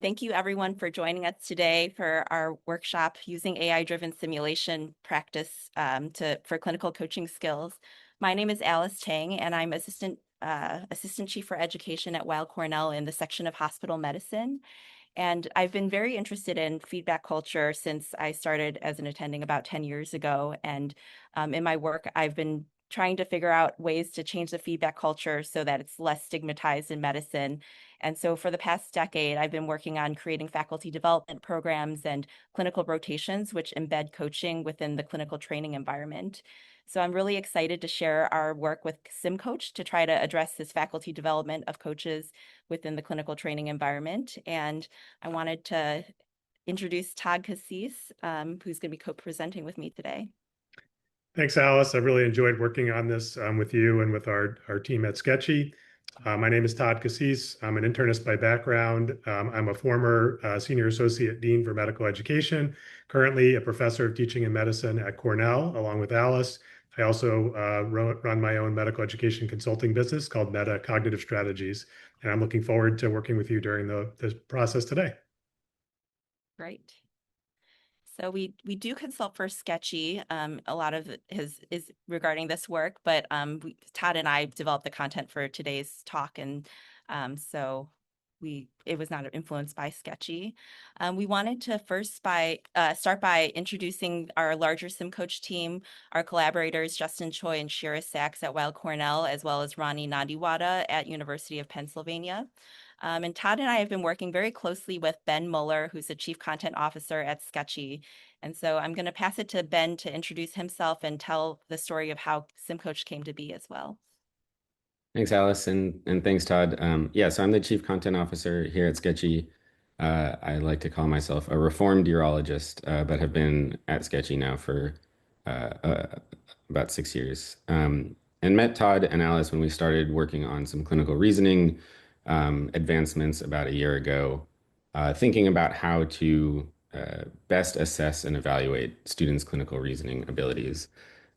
Thank you everyone for joining us today for our workshop using AI-driven simulation practice for clinical coaching skills. My name is Alice Tang, and I'm Assistant Chief for Education at Weill Cornell in the section of hospital medicine. And I've been very interested in feedback culture since I started as an attending about 10 years ago. And in my work, I've been trying to figure out ways to change the feedback culture so that it's less stigmatized in medicine. And so for the past decade, I've been working on creating faculty development programs and clinical rotations, which embed coaching within the clinical training environment. So I'm really excited to share our work with SIMCoach to try to address this faculty development of coaches within the clinical training environment. And I wanted to introduce Todd Cassese, who's going to be co-presenting with me today. Thanks, Alice. I've really enjoyed working on this with you and with our team at Sketchy. My name is Todd Cassese. I'm an internist by background. I'm a former Senior Associate Dean for Medical Education, currently a professor of teaching and medicine at Cornell, along with Alice. I also run my own medical education consulting business called Meta Cognitive Strategies, and I'm looking forward to working with you during the process today. Great. So we do consult for Sketchy. A lot of it is regarding this work, but Todd and I developed the content for today's talk, and so it was not influenced by Sketchy. We wanted to first start by introducing our larger SIMCoach team, our collaborators Justin Choi and Shira Sachs at Weill Cornell, as well as Ronnie Nandiwada at University of Pennsylvania. And Todd and I have been working very closely with Ben Muller, who's the Chief Content Officer at Sketchy. And so I'm going to pass it to Ben to introduce himself and tell the story of how SIMCoach came to be as well. Thanks, Alice, and thanks, Todd. So I'm the Chief Content Officer here at Sketchy. I like to call myself a reformed urologist, but have been at Sketchy now for about 6 years. And met Todd and Alice when we started working on some clinical reasoning advancements about a year ago, thinking about how to best assess and evaluate students' clinical reasoning abilities.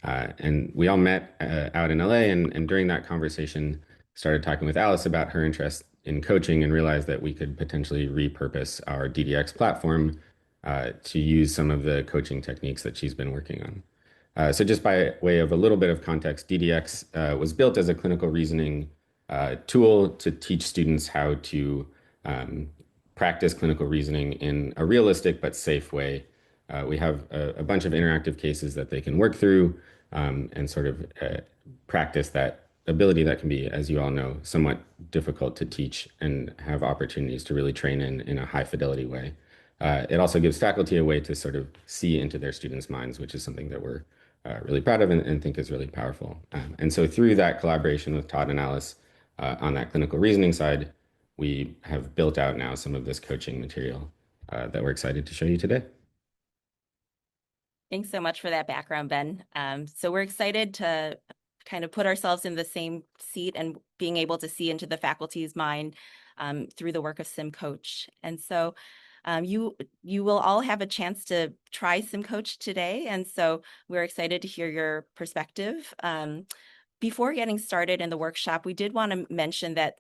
And we all met out in LA, and during that conversation, started talking with Alice about her interest in coaching and realized that we could potentially repurpose our DDX platform to use some of the coaching techniques that she's been working on. So just by way of a little bit of context, DDX was built as a clinical reasoning tool to teach students how to practice clinical reasoning in a realistic but safe way. We have a bunch of interactive cases that they can work through and sort of practice that ability that can be, as you all know, somewhat difficult to teach and have opportunities to really train in a high fidelity way. It also gives faculty a way to sort of see into their students' minds, which is something that we're really proud of and think is really powerful. And so through that collaboration with Todd and Alice on that clinical reasoning side, we have built out now some of this coaching material that we're excited to show you today. Thanks so much for that background, Ben. So we're excited to kind of put ourselves in the same seat and being able to see into the faculty's mind through the work of SIMCoach. And so you will all have a chance to try SIMCoach today. And so we're excited to hear your perspective. Before getting started in the workshop, we did want to mention that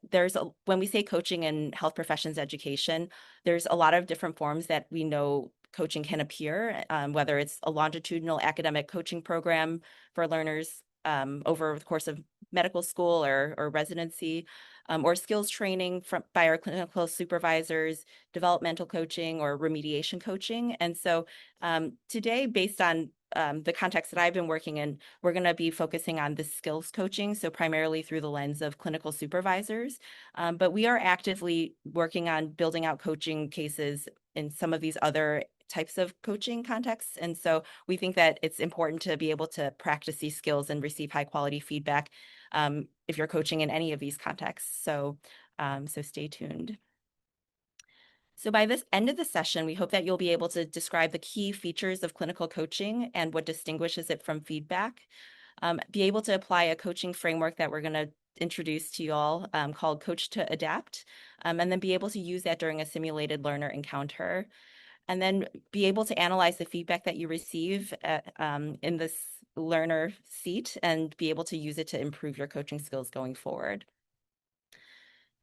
when we say coaching in health professions education, there's a lot of different forms that we know coaching can appear, whether it's a longitudinal academic coaching program for learners over the course of medical school or residency, or skills training by our clinical supervisors, developmental coaching, or remediation coaching. And so today, based on the context that I've been working in, we're going to be focusing on the skills coaching, so primarily through the lens of clinical supervisors. But we are actively working on building out coaching cases in some of these other types of coaching contexts. And so we think that it's important to be able to practice these skills and receive high quality feedback if you're coaching in any of these contexts. So stay tuned. So by this end of the session, we hope that you'll be able to describe the key features of clinical coaching and what distinguishes it from feedback, be able to apply a coaching framework that we're going to introduce to you all called Coach to Adapt, and then be able to use that during a simulated learner encounter, and then be able to analyze the feedback that you receive in this learner seat and be able to use it to improve your coaching skills going forward.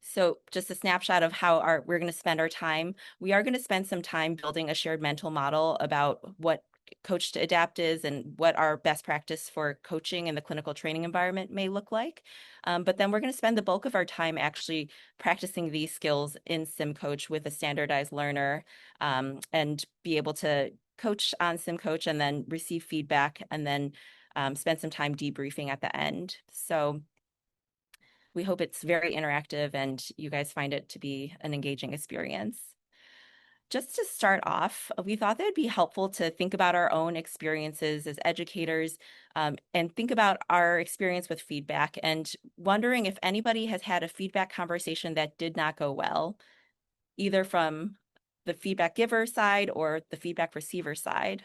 So just a snapshot of how we're going to spend our time. We are going to spend some time building a shared mental model about what coach to adapt is and what our best practice for coaching in the clinical training environment may look like. But then we're going to spend the bulk of our time actually practicing these skills in SIMCoach with a standardized learner, and be able to coach on SIMCoach and then receive feedback, and then spend some time debriefing at the end. So we hope it's very interactive and you guys find it to be an engaging experience. Just to start off, we thought that it'd be helpful to think about our own experiences as educators, and think about our experience with feedback, and wondering if anybody has had a feedback conversation that did not go well, either from the feedback giver side or the feedback receiver side.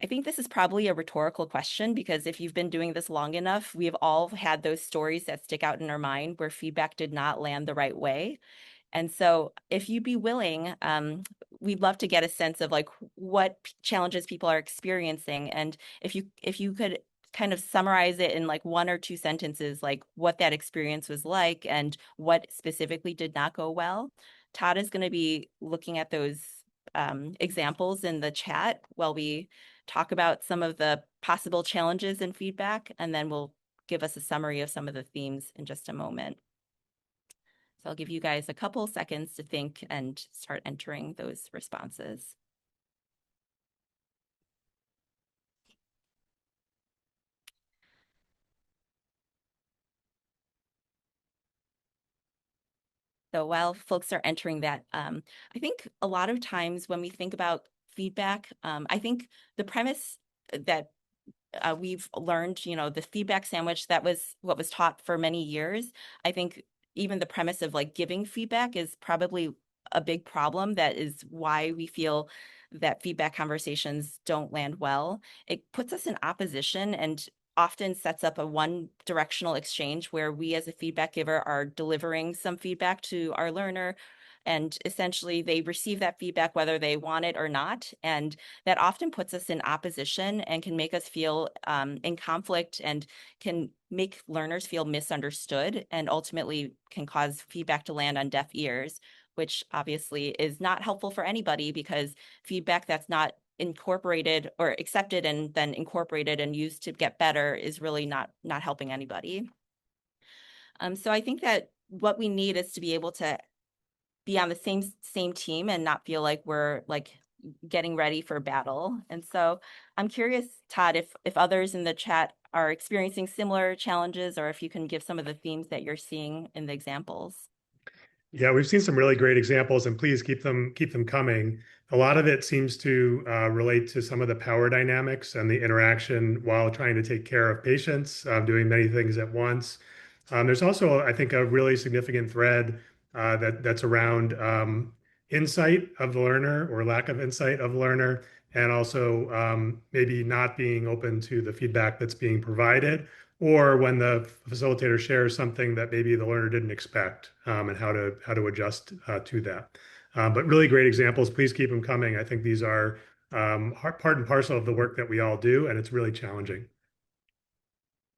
I think this is probably a rhetorical question, because if you've been doing this long enough, we have all had those stories that stick out in our mind where feedback did not land the right way. And so if you'd be willing, we'd love to get a sense of like what challenges people are experiencing. And if you could kind of summarize it in like one or two sentences, like what that experience was like and what specifically did not go well. Todd is going to be looking at those examples in the chat while we talk about some of the possible challenges and feedback, and then we'll give us a summary of some of the themes in just a moment. So I'll give you guys a couple seconds to think and start entering those responses. So while folks are entering that, I think a lot of times when we think about feedback, I think the premise that we've learned, the feedback sandwich, that was what was taught for many years. I think even the premise of like giving feedback is probably a big problem. That is why we feel that feedback conversations don't land well. It puts us in opposition and often sets up a one directional exchange where we as a feedback giver are delivering some feedback to our learner, and essentially they receive that feedback whether they want it or not. And that often puts us in opposition and can make us feel in conflict, and can make learners feel misunderstood, and ultimately can cause feedback to land on deaf ears, which obviously is not helpful for anybody, because feedback that's not incorporated or accepted and then incorporated and used to get better is really not helping anybody. So I think that what we need is to be able to be on the same team and not feel like we're like getting ready for battle. And so I'm curious, Todd, if others in the chat are experiencing similar challenges, or if you can give some of the themes that you're seeing in the examples. Yeah, we've seen some really great examples, and please keep them coming. A lot of it seems to relate to some of the power dynamics and the interaction while trying to take care of patients, doing many things at once. There's also, I think, a really significant thread that's around insight of the learner or lack of insight of the learner, and also maybe not being open to the feedback that's being provided, or when the facilitator shares something that maybe the learner didn't expect, and how to adjust to that. But really great examples. Please keep them coming. I think these are part and parcel of the work that we all do, and it's really challenging.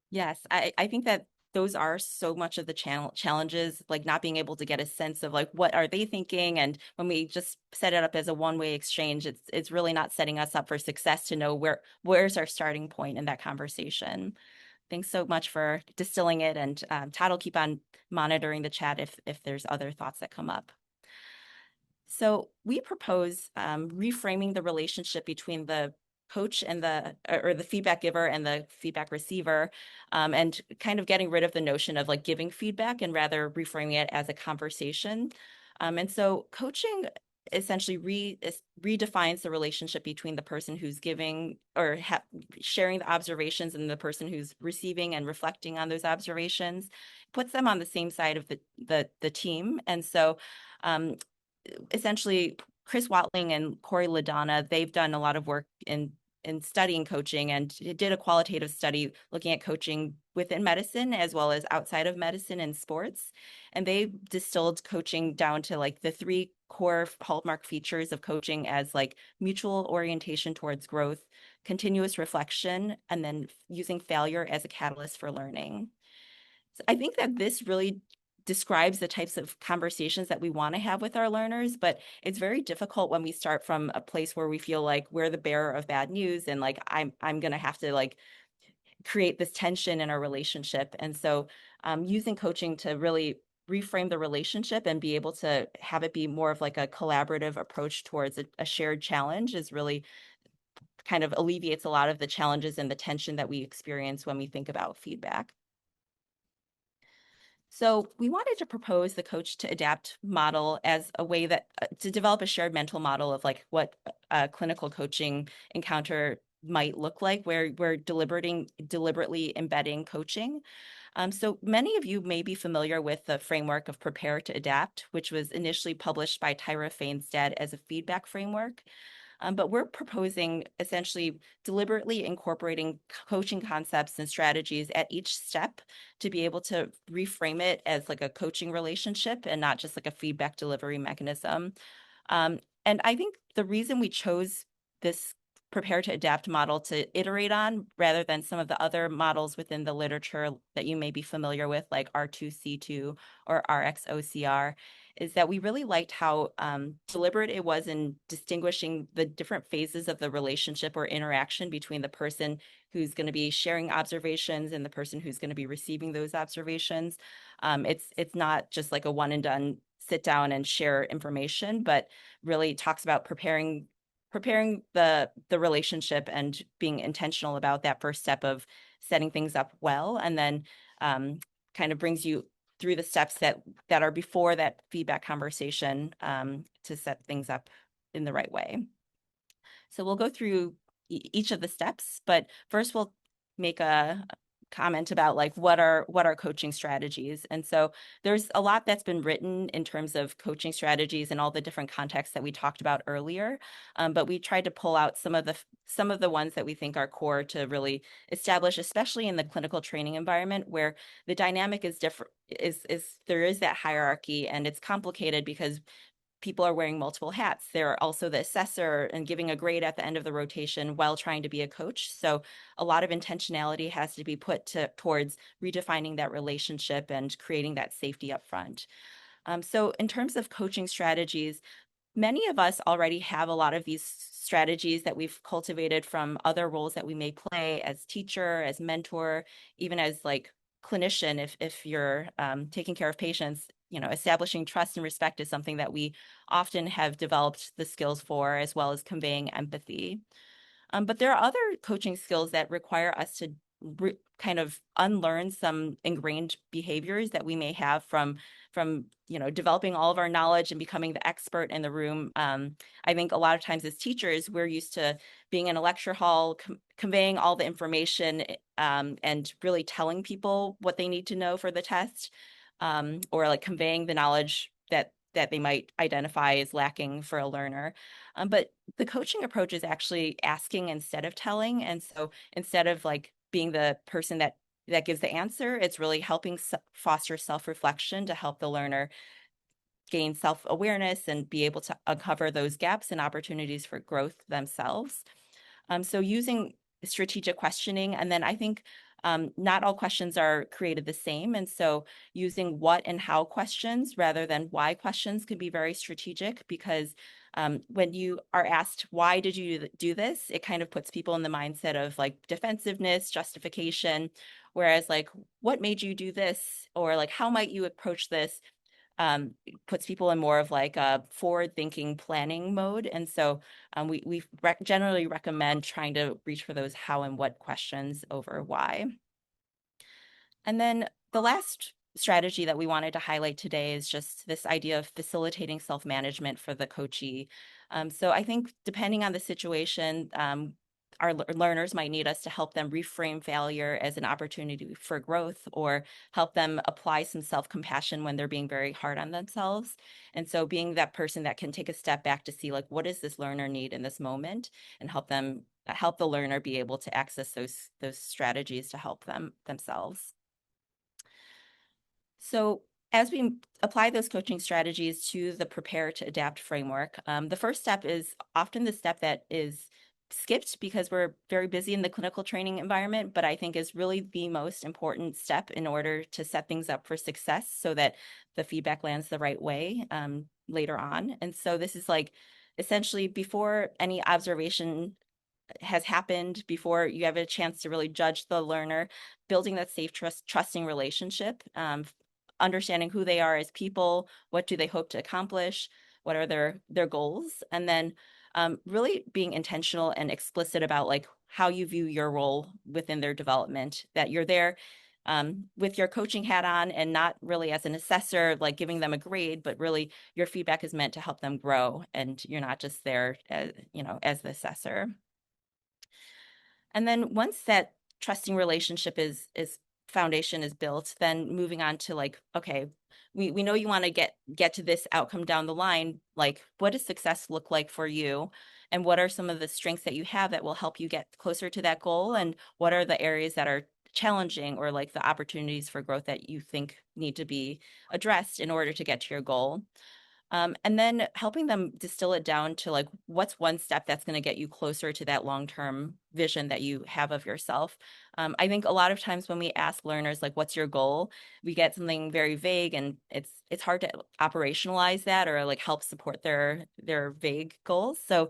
Yes, I think that those are so much of the challenges, like not being able to get a sense of like what are they thinking, and when we just set it up as a one-way exchange, it's really not setting us up for success to know where's our starting point in that conversation. Thanks so much for distilling it, and Todd will keep on monitoring the chat if there's other thoughts that come up. So we propose reframing the relationship between the coach and the feedback giver and the feedback receiver, and kind of getting rid of the notion of like giving feedback, and rather reframing it as a conversation. And so coaching essentially redefines the relationship between the person who's giving or sharing the observations and the person who's receiving and reflecting on those observations, puts them on the same side of the team. And so essentially Chris Watling and Corey LaDonna, they've done a lot of work in studying coaching, and did a qualitative study looking at coaching within medicine as well as outside of medicine and sports. And they distilled coaching down to like the three core hallmark features of coaching as like mutual orientation towards growth, continuous reflection, and then using failure as a catalyst for learning. So I think that this really describes the types of conversations that we want to have with our learners, but it's very difficult when we start from a place where we feel like we're the bearer of bad news and like I'm going to have to like create this tension in our relationship. And so using coaching to really reframe the relationship and be able to have it be more of like a collaborative approach towards a shared challenge is really kind of alleviates a lot of the challenges and the tension that we experience when we think about feedback. So we wanted to propose the coach to adapt model as a way that to develop a shared mental model of like what a clinical coaching encounter might look like, where we're deliberately embedding coaching. So many of you may be familiar with the framework of prepare to adapt, which was initially published by Tyra Fainstead as a feedback framework. But we're proposing essentially deliberately incorporating coaching concepts and strategies at each step to be able to reframe it as like a coaching relationship and not just like a feedback delivery mechanism. And I think the reason we chose this prepare to adapt model to iterate on rather than some of the other models within the literature that you may be familiar with, like R2C2 or RxOCR, is that we really liked how deliberate it was in distinguishing the different phases of the relationship or interaction between the person who's going to be sharing observations and the person who's going to be receiving those observations. It's not just like a one and done sit down and share information, but really talks about preparing the relationship and being intentional about that first step of setting things up well, and then kind of brings you through the steps that are before that feedback conversation to set things up in the right way. So we'll go through each of the steps, but first we'll make a comment about like what are coaching strategies. And so there's a lot that's been written in terms of coaching strategies and all the different contexts that we talked about earlier. But we tried to pull out some of the ones that we think are core to really establish, especially in the clinical training environment where the dynamic is different, is there is that hierarchy, and it's complicated because people are wearing multiple hats. They're also the assessor and giving a grade at the end of the rotation while trying to be a coach. So a lot of intentionality has to be put towards redefining that relationship and creating that safety up front. So in terms of coaching strategies, many of us already have a lot of these strategies that we've cultivated from other roles that we may play as teacher, as mentor, even as like clinician. If you're taking care of patients, establishing trust and respect is something that we often have developed the skills for, as well as conveying empathy. But there are other coaching skills that require us to kind of unlearn some ingrained behaviors that we may have from developing all of our knowledge and becoming the expert in the room. I think a lot of times as teachers, we're used to being in a lecture hall, conveying all the information and really telling people what they need to know for the test, or like conveying the knowledge that they might identify as lacking for a learner. But the coaching approach is actually asking instead of telling. And so instead of like being the person that gives the answer, it's really helping foster self-reflection to help the learner gain self-awareness and be able to uncover those gaps and opportunities for growth themselves. So using strategic questioning, and then I think not all questions are created the same. And so using what and how questions rather than why questions can be very strategic, because when you are asked, why did you do this? It kind of puts people in the mindset of like defensiveness, justification, whereas like, what made you do this? Or like, how might you approach this? Puts people in more of like a forward-thinking planning mode. And so we generally recommend trying to reach for those how and what questions over why. And then the last strategy that we wanted to highlight today is just this idea of facilitating self-management for the coachee. So I think depending on the situation, our learners might need us to help them reframe failure as an opportunity for growth, or help them apply some self-compassion when they're being very hard on themselves. And so being that person that can take a step back to see like, what does this learner need in this moment, and help the learner be able to access those strategies to help them themselves. So as we apply those coaching strategies to the prepare to adapt framework, the first step is often the step that is skipped because we're very busy in the clinical training environment, but I think is really the most important step in order to set things up for success so that the feedback lands the right way later on. And so this is like essentially before any observation has happened, before you have a chance to really judge the learner, building that safe, trusting relationship, understanding who they are as people, what do they hope to accomplish, what are their goals, and then really being intentional and explicit about like how you view your role within their development, that you're there with your coaching hat on and not really as an assessor, like giving them a grade, but really your feedback is meant to help them grow, and you're not just there as, as the assessor. And then once that trusting relationship is foundation is built, then moving on to like, okay, we know you want to get to this outcome down the line. Like, what does success look like for you? And what are some of the strengths that you have that will help you get closer to that goal? And what are the areas that are challenging or like the opportunities for growth that you think need to be addressed in order to get to your goal? And then helping them distill it down to like, what's one step that's going to get you closer to that long-term vision that you have of yourself. I think a lot of times when we ask learners, like, what's your goal? We get something very vague, and it's hard to operationalize that or like help support their vague goals. So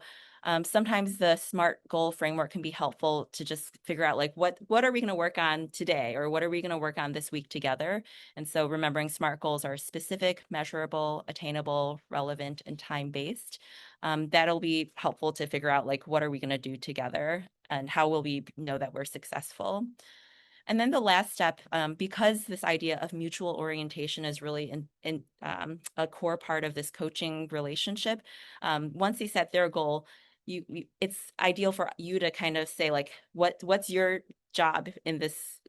sometimes the SMART goal framework can be helpful to just figure out like, what are we going to work on today, or what are we going to work on this week together? And so remembering SMART goals are specific, measurable, attainable, relevant, and time-based. That'll be helpful to figure out like, what are we going to do together and how will we know that we're successful? And then the last step, because this idea of mutual orientation is really in a core part of this coaching relationship, once they set their goal, it's ideal for you to kind of say like, what's your job in this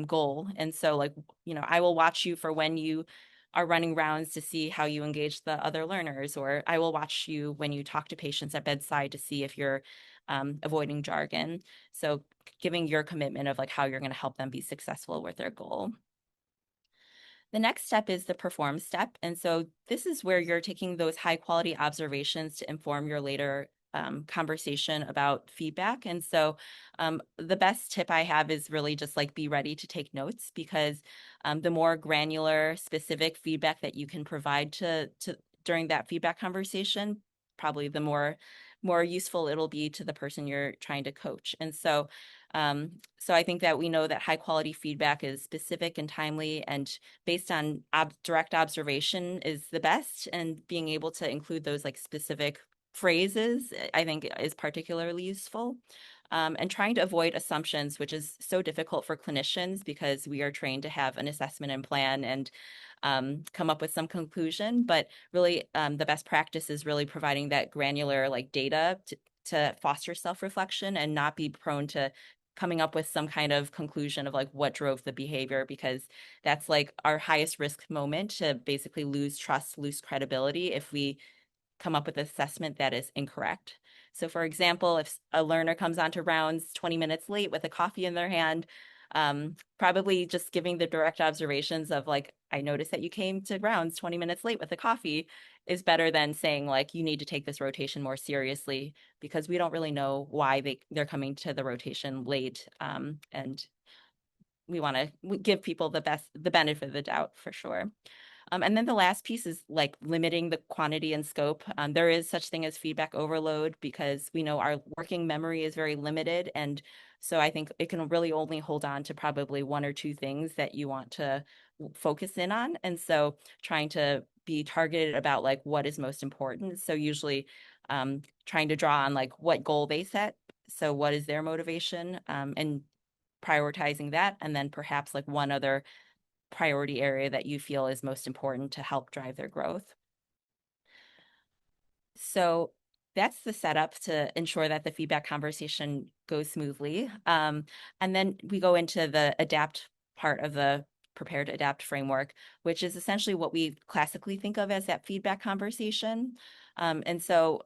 goal? And so like, I will watch you for when you are running rounds to see how you engage the other learners, or I will watch you when you talk to patients at bedside to see if you're avoiding jargon. So giving your commitment of like how you're going to help them be successful with their goal. The next step is the perform step. And so this is where you're taking those high quality observations to inform your later conversation about feedback. And so the best tip I have is really just like be ready to take notes, because the more granular, specific feedback that you can provide to during that feedback conversation, probably the more useful it'll be to the person you're trying to coach. And so so I think that we know that high quality feedback is specific and timely and based on direct observation is the best, and being able to include those like specific phrases, I think is particularly useful. And trying to avoid assumptions, which is so difficult for clinicians because we are trained to have an assessment and plan and come up with some conclusion. But really, the best practice is really providing that granular like data to foster self-reflection and not be prone to coming up with some kind of conclusion of like what drove the behavior, because that's like our highest risk moment to basically lose trust, lose credibility if we come up with an assessment that is incorrect. So for example, if a learner comes onto rounds 20 minutes late with a coffee in their hand, probably just giving the direct observations of like, I noticed that you came to rounds 20 minutes late with a coffee is better than saying like, you need to take this rotation more seriously, because we don't really know why they're coming to the rotation late. And we want to give people the benefit of the doubt for sure. And then the last piece is like limiting the quantity and scope. There is such thing as feedback overload, because we know our working memory is very limited. And so I think it can really only hold on to probably one or two things that you want to focus in on. And so trying to be targeted about like what is most important. So usually trying to draw on like what goal they set. So what is their motivation, and prioritizing that. And then perhaps like one other priority area that you feel is most important to help drive their growth. So that's the setup to ensure that the feedback conversation goes smoothly. And then we go into the adapt part of the prepare to adapt framework, which is essentially what we classically think of as that feedback conversation. And so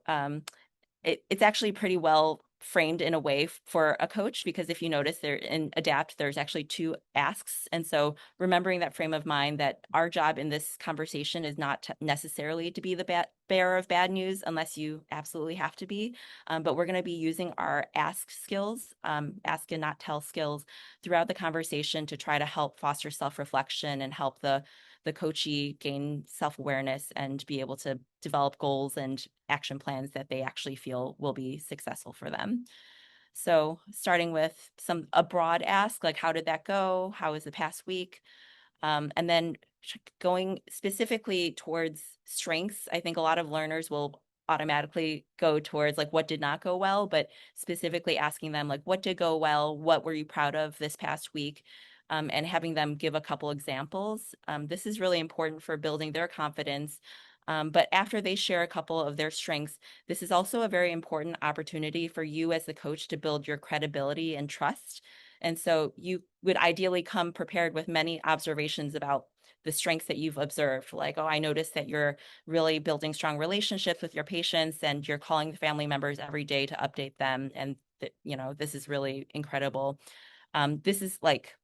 it's actually pretty well framed in a way for a coach, because if you notice there in ADAPT, there's actually two asks. And so remembering that frame of mind that our job in this conversation is not necessarily to be the bearer of bad news unless you absolutely have to be. But we're going to be using our ask skills, ask and not tell skills throughout the conversation to try to help foster self-reflection and help the coachee gain self-awareness and be able to develop goals and action plans that they actually feel will be successful for them. So starting with a broad ask, like how did that go? How was the past week? And then going specifically towards strengths. I think a lot of learners will automatically go towards like what did not go well, but specifically asking them like what did go well? What were you proud of this past week? And having them give a couple examples. This is really important for building their confidence. But after they share a couple of their strengths, this is also a very important opportunity for you as the coach to build your credibility and trust. And so you would ideally come prepared with many observations about the strengths that you've observed. Like, oh, I noticed that you're really building strong relationships with your patients and you're calling the family members every day to update them. And, this is really incredible. This is like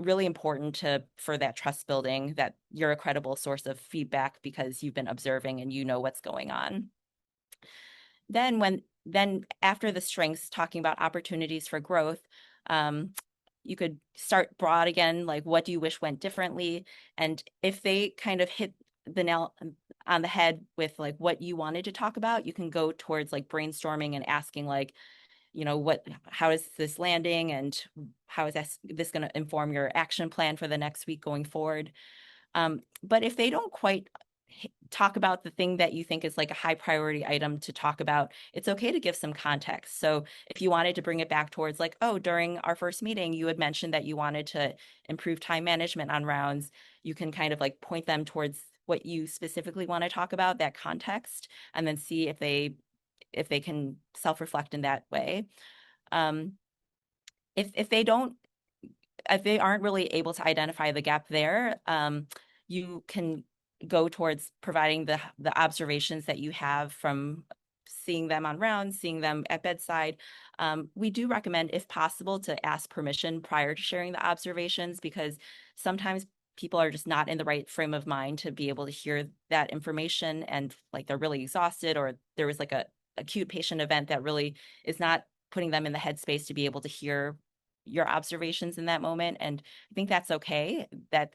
really important for that trust building, that you're a credible source of feedback because you've been observing and you know what's going on. Then after the strengths, talking about opportunities for growth, you could start broad again, like what do you wish went differently? And if they kind of hit the nail on the head with like what you wanted to talk about, you can go towards like brainstorming and asking like, how is this landing and how is this going to inform your action plan for the next week going forward? But if they don't quite talk about the thing that you think is like a high priority item to talk about, it's okay to give some context. So if you wanted to bring it back towards like, oh, during our first meeting, you had mentioned that you wanted to improve time management on rounds, you can kind of like point them towards what you specifically want to talk about, that context, and then see if they can self-reflect in that way. If they aren't really able to identify the gap there, you can go towards providing the observations that you have from seeing them on rounds, seeing them at bedside. We do recommend, if possible, to ask permission prior to sharing the observations, because sometimes people are just not in the right frame of mind to be able to hear that information, and like they're really exhausted, or there was like a acute patient event that really is not putting them in the headspace to be able to hear your observations in that moment. And I think that's okay.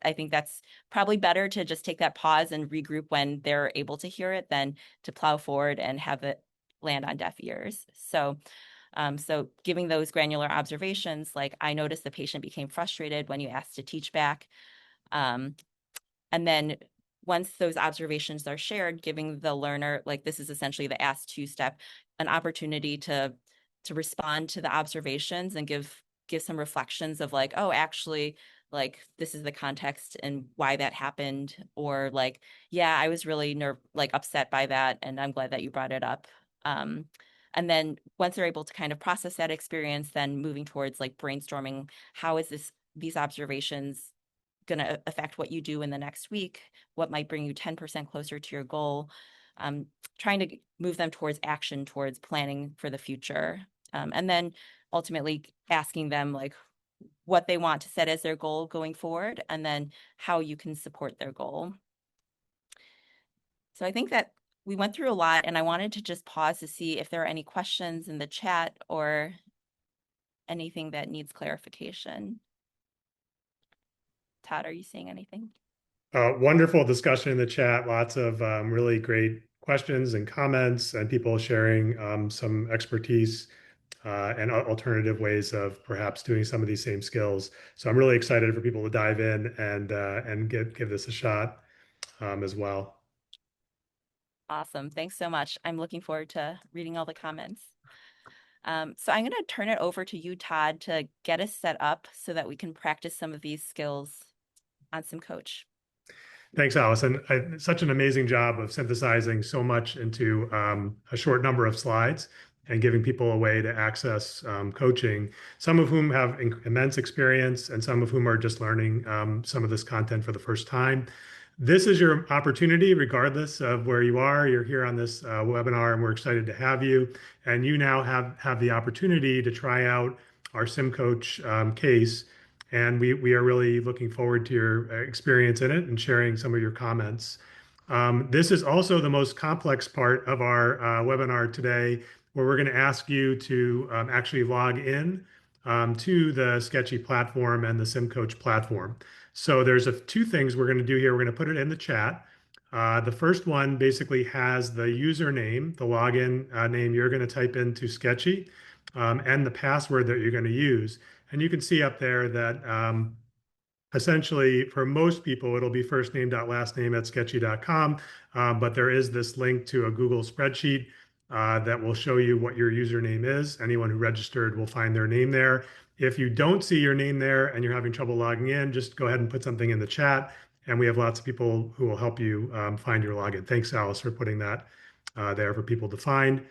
I think that's probably better to just take that pause and regroup when they're able to hear it than to plow forward and have it land on deaf ears. So giving those granular observations, like I noticed the patient became frustrated when you asked to teach back. And then once those observations are shared, giving the learner, like this is essentially the ask to step, an opportunity to respond to the observations and give some reflections of like, oh, actually, like this is the context and why that happened, or like, yeah, I was really upset by that, and I'm glad that you brought it up. And then once they're able to kind of process that experience, then moving towards like brainstorming, how is these observations going to affect what you do in the next week? What might bring you 10% closer to your goal? Trying to move them towards action, towards planning for the future. And then ultimately asking them like what they want to set as their goal going forward, and then how you can support their goal. So I think that we went through a lot, and I wanted to just pause to see if there are any questions in the chat or anything that needs clarification. Todd, are you seeing anything? Wonderful discussion in the chat. Lots of really great questions and comments, and people sharing some expertise and alternative ways of perhaps doing some of these same skills. So I'm really excited for people to dive in and give this a shot as well. Awesome. Thanks so much. I'm looking forward to reading all the comments. So I'm going to turn it over to you, Todd, to get us set up so that we can practice some of these skills on SIMCoach. Thanks, Allison. Such an amazing job of synthesizing so much into a short number of slides and giving people a way to access coaching, some of whom have immense experience and some of whom are just learning some of this content for the first time. This is your opportunity, regardless of where you are. You're here on this webinar, and we're excited to have you. And you now have the opportunity to try out our SIMCoach case. And we are really looking forward to your experience in it and sharing some of your comments. This is also the most complex part of our webinar today, where we're going to ask you to actually log in to the Sketchy platform and the SIMCoach platform. So there's two things we're going to do here. We're going to put it in the chat. The first one basically has the username, the login name you're going to type into Sketchy, and the password that you're going to use. And you can see up there that essentially, for most people, it'll be first name dot last name at sketchy.com. But there is this link to a Google spreadsheet that will show you what your username is. Anyone who registered will find their name there. If you don't see your name there and you're having trouble logging in, just go ahead and put something in the chat. And we have lots of people who will help you find your login. Thanks, Alice, for putting that there for people to find.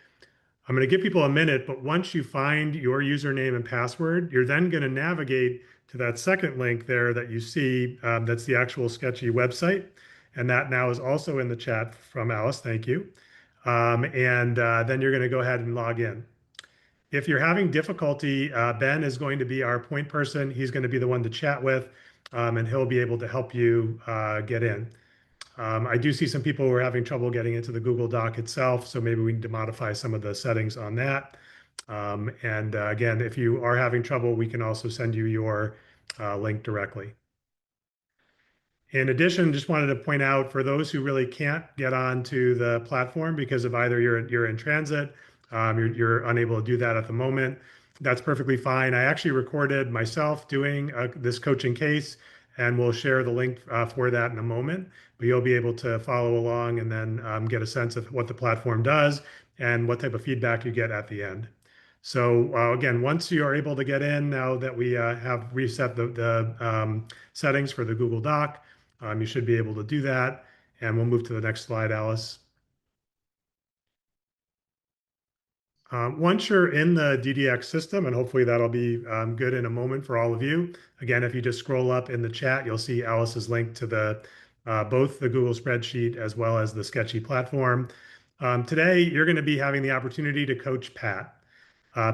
I'm going to give people a minute, but once you find your username and password, you're then going to navigate to that second link there that you see. That's the actual Sketchy website. And that now is also in the chat from Alice. Thank you. Then you're going to go ahead and log in. If you're having difficulty, Ben is going to be our point person. He's going to be the one to chat with, and he'll be able to help you get in. I do see some people who are having trouble getting into the Google Doc itself, so maybe we need to modify some of the settings on that. Again, if you are having trouble, we can also send you your link directly. In addition, just wanted to point out for those who really can't get onto the platform because of either you're in transit, you're unable to do that at the moment, that's perfectly fine. I actually recorded myself doing this coaching case, and we'll share the link for that in a moment. But you'll be able to follow along and then get a sense of what the platform does and what type of feedback you get at the end. So again, once you are able to get in, now that we have reset the settings for the Google Doc, you should be able to do that. And we'll move to the next slide, Alice. Once you're in the DDX system, and hopefully that'll be good in a moment for all of you. Again, if you just scroll up in the chat, you'll see Alice's link to both the Google spreadsheet as well as the Sketchy platform. Today, you're going to be having the opportunity to coach Pat.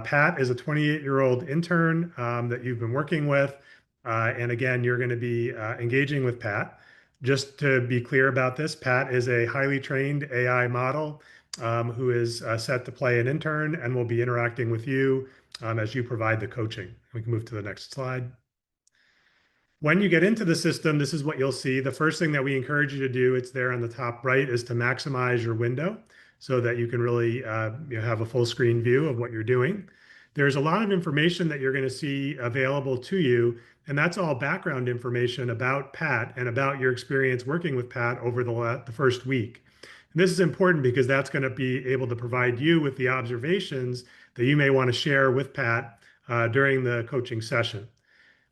Pat is a 28-year-old intern that you've been working with. And again, you're going to be engaging with Pat. Just to be clear about this, Pat is a highly trained AI model who is set to play an intern and will be interacting with you as you provide the coaching. We can move to the next slide. When you get into the system, this is what you'll see. The first thing that we encourage you to do, it's there on the top right, is to maximize your window so that you can really have a full screen view of what you're doing. There's a lot of information that you're going to see available to you, and that's all background information about Pat and about your experience working with Pat over the first week. And this is important because that's going to be able to provide you with the observations that you may want to share with Pat during the coaching session.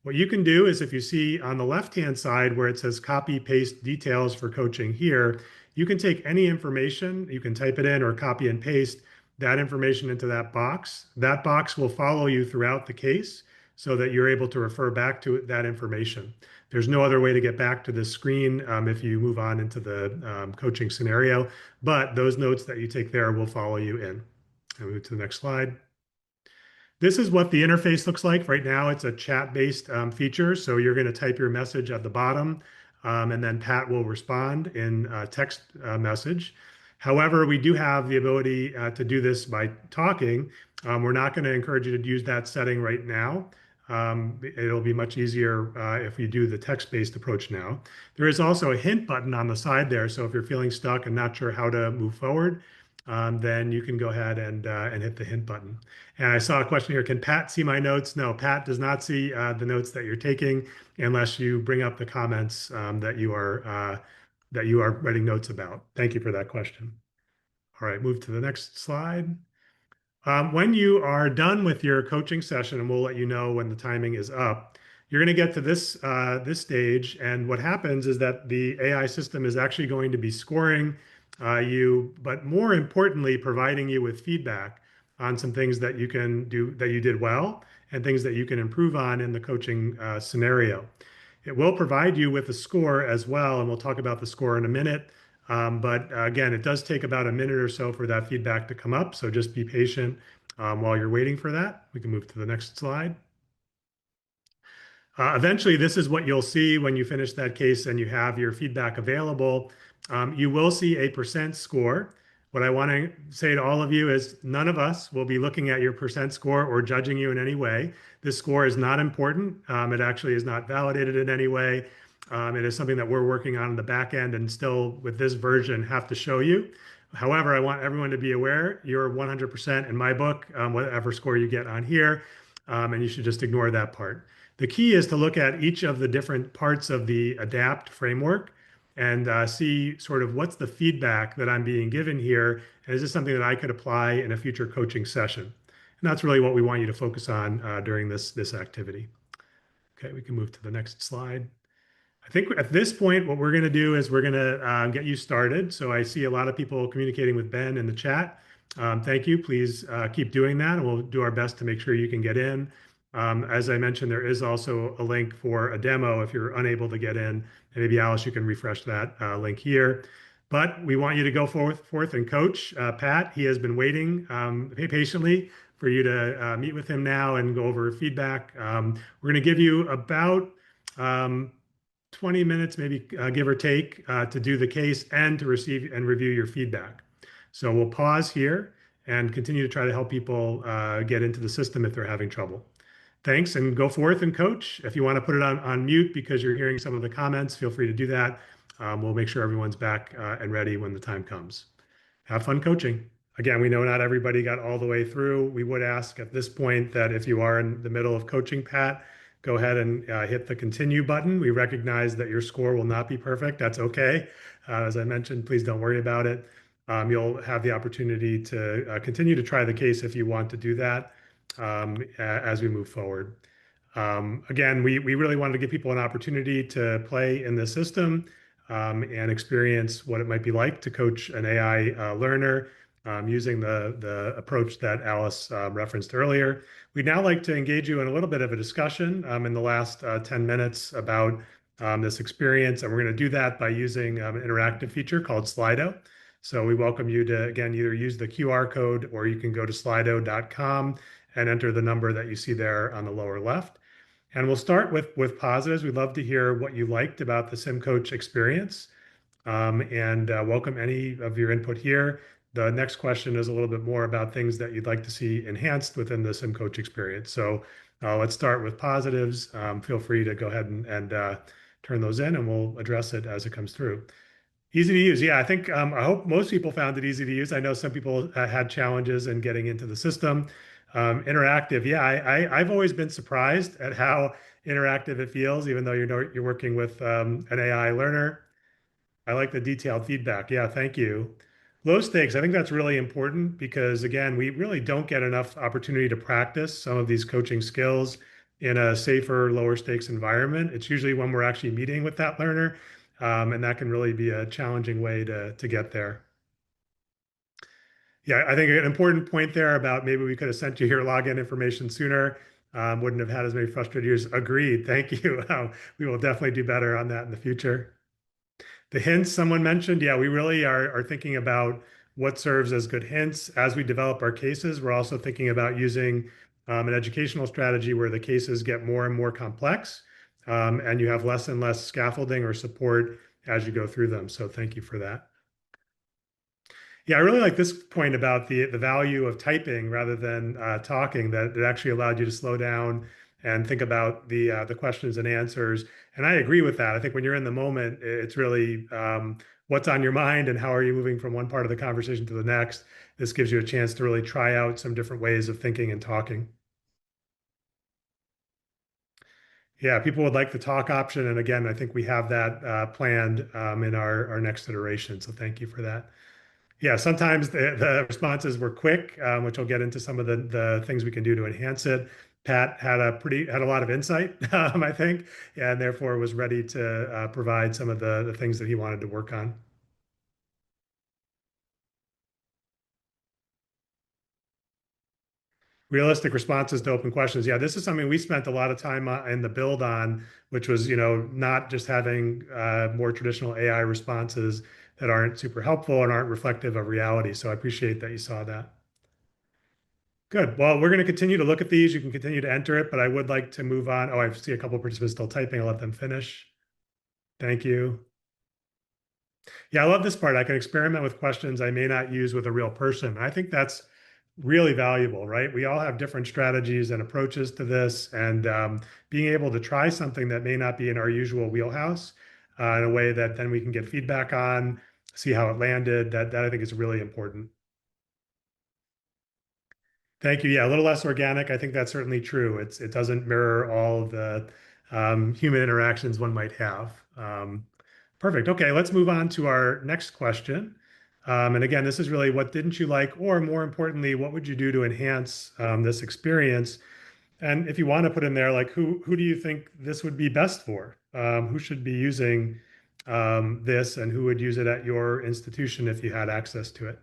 What you can do is if you see on the left-hand side where it says copy paste details for coaching here, you can take any information, you can type it in or copy and paste that information into that box. That box will follow you throughout the case so that you're able to refer back to that information. There's no other way to get back to this screen if you move on into the coaching scenario, but those notes that you take there will follow you in. I'll move to the next slide. This is what the interface looks like. Right now, it's a chat-based feature. So you're going to type your message at the bottom, and then Pat will respond in a text message. However, we do have the ability to do this by talking. We're not going to encourage you to use that setting right now. It'll be much easier if you do the text-based approach now. There is also a hint button on the side there. So if you're feeling stuck and not sure how to move forward, then you can go ahead and hit the hint button. And I saw a question here, can Pat see my notes? No, Pat does not see the notes that you're taking unless you bring up the comments that you are writing notes about. Thank you for that question. All right, move to the next slide. When you are done with your coaching session, and we'll let you know when the timing is up, you're going to get to this stage. And what happens is that the AI system is actually going to be scoring you, but more importantly, providing you with feedback on some things that you can do that you did well and things that you can improve on in the coaching scenario. It will provide you with a score as well, and we'll talk about the score in a minute. But again, it does take about a minute or so for that feedback to come up. So just be patient while you're waiting for that. We can move to the next slide. Eventually, this is what you'll see when you finish that case and you have your feedback available. You will see a percent score. What I want to say to all of you is none of us will be looking at your percent score or judging you in any way. This score is not important. It actually is not validated in any way. It is something that we're working on in the back end and still with this version have to show you. However, I want everyone to be aware you're 100% in my book, whatever score you get on here, and you should just ignore that part. The key is to look at each of the different parts of the ADAPT framework and see sort of what's the feedback that I'm being given here, and is this something that I could apply in a future coaching session? And that's really what we want you to focus on during this activity. Okay, we can move to the next slide. I think at this point, what we're going to do is we're going to get you started. So I see a lot of people communicating with Ben in the chat. Thank you. Please keep doing that, and we'll do our best to make sure you can get in. As I mentioned, there is also a link for a demo if you're unable to get in. And maybe Alice, you can refresh that link here. But we want you to go forth and coach Pat. He has been waiting patiently for you to meet with him now and go over feedback. We're going to give you about 20 minutes, maybe give or take, to do the case and to receive and review your feedback. So we'll pause here and continue to try to help people get into the system if they're having trouble. Thanks, and go forth and coach. If you want to put it on mute because you're hearing some of the comments, feel free to do that. We'll make sure everyone's back and ready when the time comes. Have fun coaching. Again, we know not everybody got all the way through. We would ask at this point that if you are in the middle of coaching Pat, go ahead and hit the continue button. We recognize that your score will not be perfect. That's okay. As I mentioned, please don't worry about it. You'll have the opportunity to continue to try the case if you want to do that as we move forward. Again, we really wanted to give people an opportunity to play in the system and experience what it might be like to coach an AI learner using the approach that Alice referenced earlier. We'd now like to engage you in a little bit of a discussion in the last 10 minutes about this experience, and we're going to do that by using an interactive feature called Slido. So we welcome you to, again, either use the QR code or you can go to slido.com and enter the number that you see there on the lower left. And we'll start with positives. We'd love to hear what you liked about the SIMCoach experience and welcome any of your input here. The next question is a little bit more about things that you'd like to see enhanced within the SIMCoach experience. So let's start with positives. Feel free to go ahead and turn those in and we'll address it as it comes through. Easy to use. Yeah, I think I hope most people found it easy to use. I know some people had challenges in getting into the system. Interactive. Yeah, I've always been surprised at how interactive it feels, even though you're working with an AI learner. I like the detailed feedback. Yeah, thank you. Low stakes. I think that's really important because, again, we really don't get enough opportunity to practice some of these coaching skills in a safer, lower stakes environment. It's usually when we're actually meeting with that learner, and that can really be a challenging way to get there. Yeah, I think an important point there about maybe we could have sent you your login information sooner. Wouldn't have had as many frustrated years. Agreed. Thank you. We will definitely do better on that in the future. The hints someone mentioned, yeah, we really are thinking about what serves as good hints. As we develop our cases, we're also thinking about using an educational strategy where the cases get more and more complex, and you have less and less scaffolding or support as you go through them. So thank you for that. Yeah, I really like this point about the value of typing rather than talking, that it actually allowed you to slow down and think about the questions and answers. And I agree with that. I think when you're in the moment, it's really what's on your mind and how are you moving from one part of the conversation to the next. This gives you a chance to really try out some different ways of thinking and talking. Yeah, people would like the talk option. And again, I think we have that planned in our next iteration. So thank you for that. Yeah, sometimes the responses were quick, which will get into some of the things we can do to enhance it. Pat had a lot of insight, I think, and therefore was ready to provide some of the things that he wanted to work on. Realistic responses to open questions. Yeah, this is something we spent a lot of time in the build on, which was, not just having more traditional AI responses that aren't super helpful and aren't reflective of reality. So I appreciate that you saw that. Good. Well, we're going to continue to look at these. You can continue to enter it, but I would like to move on. Oh, I see a couple of participants still typing. I'll let them finish. Thank you. Yeah, I love this part. I can experiment with questions I may not use with a real person. I think that's really valuable, right? We all have different strategies and approaches to this, and being able to try something that may not be in our usual wheelhouse in a way that then we can get feedback on, see how it landed. That I think is really important. Thank you. Yeah, a little less organic. I think that's certainly true. It doesn't mirror all of the human interactions one might have. Perfect. Okay, let's move on to our next question. And again, this is really what didn't you like, or more importantly, what would you do to enhance this experience? And if you want to put in there, like who do you think this would be best for? Who should be using this, and who would use it at your institution if you had access to it?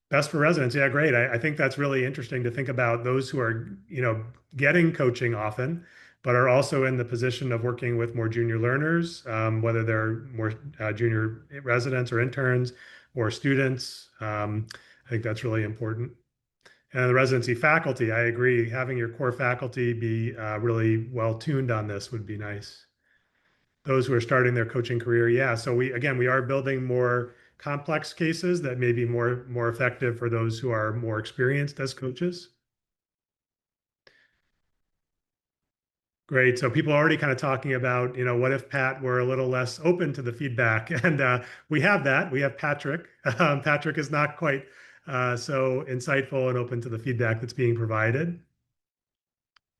Best for residents. Yeah, great. I think that's really interesting to think about those who are, getting coaching often, but are also in the position of working with more junior learners, whether they're more junior residents or interns or students. I think that's really important. And the residency faculty, I agree. Having your core faculty be really well tuned on this would be nice. Those who are starting their coaching career, yeah. So we are building more complex cases that may be more effective for those who are more experienced as coaches. Great. So people are already kind of talking about, what if Pat were a little less open to the feedback? And we have that. We have Patrick. Patrick is not quite so insightful and open to the feedback that's being provided.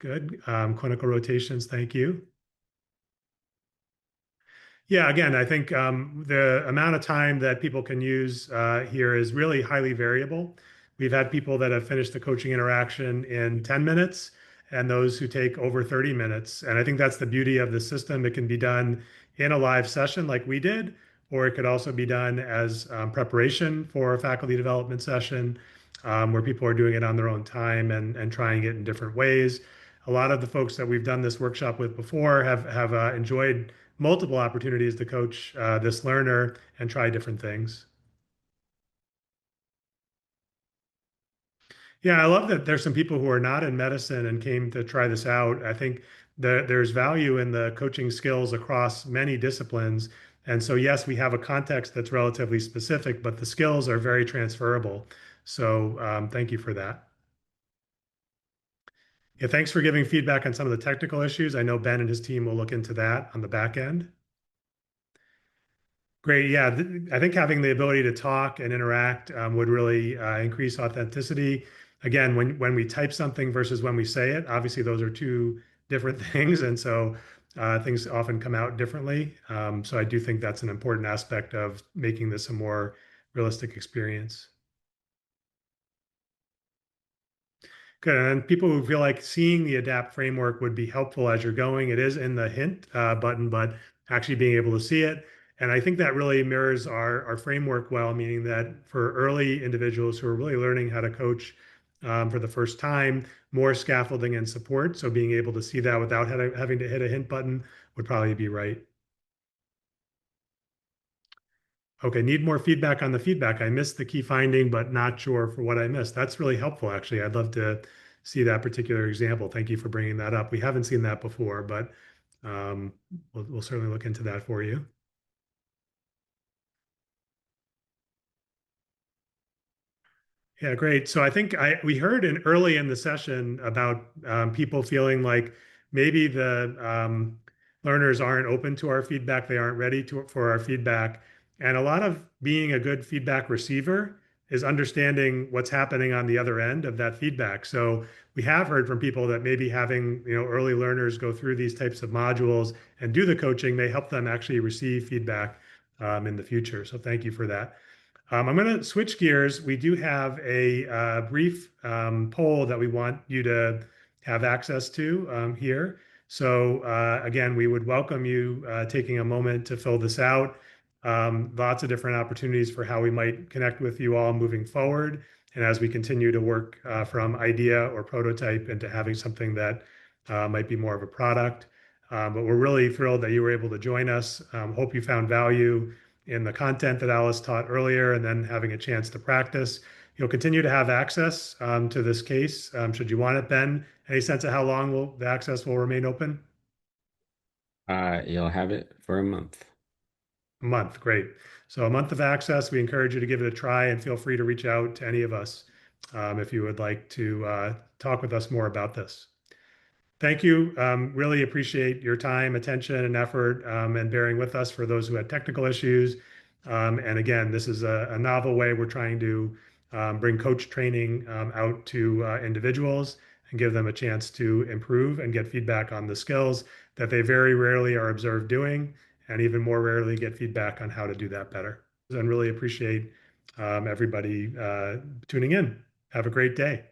Good. Clinical rotations. Thank you. Yeah, again, I think the amount of time that people can use here is really highly variable. We've had people that have finished the coaching interaction in 10 minutes and those who take over 30 minutes. And I think that's the beauty of the system. It can be done in a live session like we did, or it could also be done as preparation for a faculty development session where people are doing it on their own time and trying it in different ways. A lot of the folks that we've done this workshop with before have enjoyed multiple opportunities to coach this learner and try different things. Yeah, I love that there's some people who are not in medicine and came to try this out. I think there's value in the coaching skills across many disciplines. And so, yes, we have a context that's relatively specific, but the skills are very transferable. So, thank you for that. Yeah, thanks for giving feedback on some of the technical issues. I know Ben and his team will look into that on the back end. Great. Yeah, I think having the ability to talk and interact would really increase authenticity. Again, when we type something versus when we say it, obviously those are two different things, and so things often come out differently. So I do think that's an important aspect of making this a more realistic experience. Good. And people who feel like seeing the ADAPT framework would be helpful as you're going. It is in the hint button, but actually being able to see it. And I think that really mirrors our framework well, meaning that for early individuals who are really learning how to coach for the first time, more scaffolding and support. So being able to see that without having to hit a hint button would probably be right. Okay, need more feedback on the feedback. I missed the key finding, but not sure for what I missed. That's really helpful, actually. I'd love to see that particular example. Thank you for bringing that up. We haven't seen that before, but we'll certainly look into that for you. Yeah, great. So I think we heard early in the session about people feeling like maybe the learners aren't open to our feedback, they aren't ready for our feedback. And a lot of being a good feedback receiver is understanding what's happening on the other end of that feedback. So we have heard from people that maybe having early learners go through these types of modules and do the coaching may help them actually receive feedback in the future. So thank you for that. I'm going to switch gears. We do have a brief poll that we want you to have access to here. So again, we would welcome you taking a moment to fill this out. Lots of different opportunities for how we might connect with you all moving forward. And as we continue to work from idea or prototype into having something that might be more of a product. But we're really thrilled that you were able to join us. Hope you found value in the content that Alice taught earlier and then having a chance to practice. You'll continue to have access to this case should you want it, Ben. Any sense of how long the access will remain open? You'll have it for a month. A month, great. So a month of access. We encourage you to give it a try and feel free to reach out to any of us if you would like to talk with us more about this. Thank you. Really appreciate your time, attention, and effort and bearing with us for those who had technical issues. And again, this is a novel way we're trying to bring coach training out to individuals and give them a chance to improve and get feedback on the skills that they very rarely are observed doing, and even more rarely get feedback on how to do that better. And really appreciate everybody tuning in. Have a great day.